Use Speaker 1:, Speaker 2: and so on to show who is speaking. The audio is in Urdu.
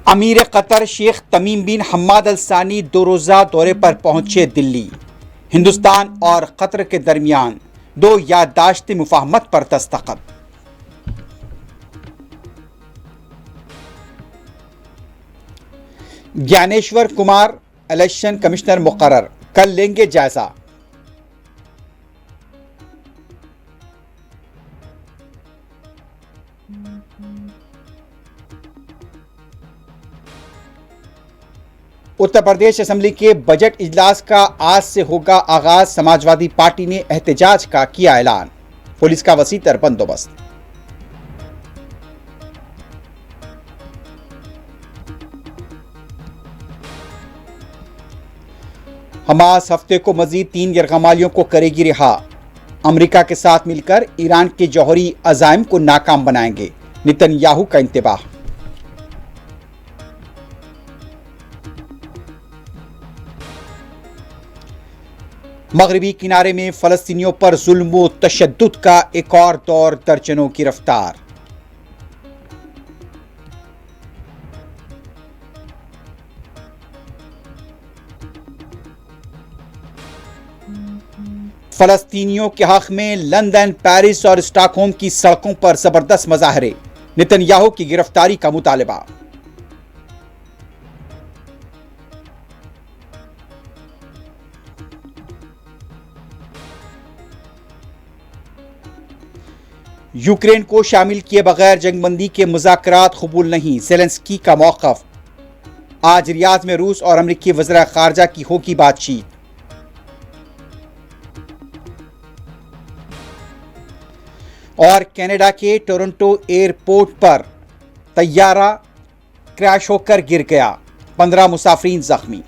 Speaker 1: امیر قطر شیخ تمیم بن حماد الثانی 2 روزہ دورے پر پہنچے دلی۔ ہندوستان اور قطر کے درمیان 2 یادداشت مفاہمت پر دستخط۔ گیانیشور کمار الیکشن کمشنر مقرر، کل لیں گے جائزہ۔ اتر پردیش اسمبلی کے بجٹ اجلاس کا آج سے ہوگا آغاز، سماجوادی پارٹی نے احتجاج کا کیا اعلان، پولیس کا وسیع تر بندوبست۔ حماس ہفتے کو مزید 3 یرغمالیوں کو کرے گی رہا، امریکہ کے ساتھ مل کر ایران کے جوہری عزائم کو ناکام بنائیں گے، نیتن یاہو کا انتباہ۔ مغربی کنارے میں فلسطینیوں پر ظلم و تشدد کا ایک اور دور، درجنوں گرفتار۔ فلسطینیوں کے حق میں لندن، پیرس اور اسٹاک ہوم کی سڑکوں پر زبردست مظاہرے، نیتن یاہو کی گرفتاری کا مطالبہ۔ یوکرین کو شامل کیے بغیر جنگ بندی کے مذاکرات قبول نہیں، زیلنسکی کا موقف۔ آج ریاض میں روس اور امریکی وزراء خارجہ کی ہوگی بات چیت۔ اور کینیڈا کے ٹورنٹو ایئرپورٹ پر طیارہ کریش ہو کر گر گیا، 15 مسافرین زخمی۔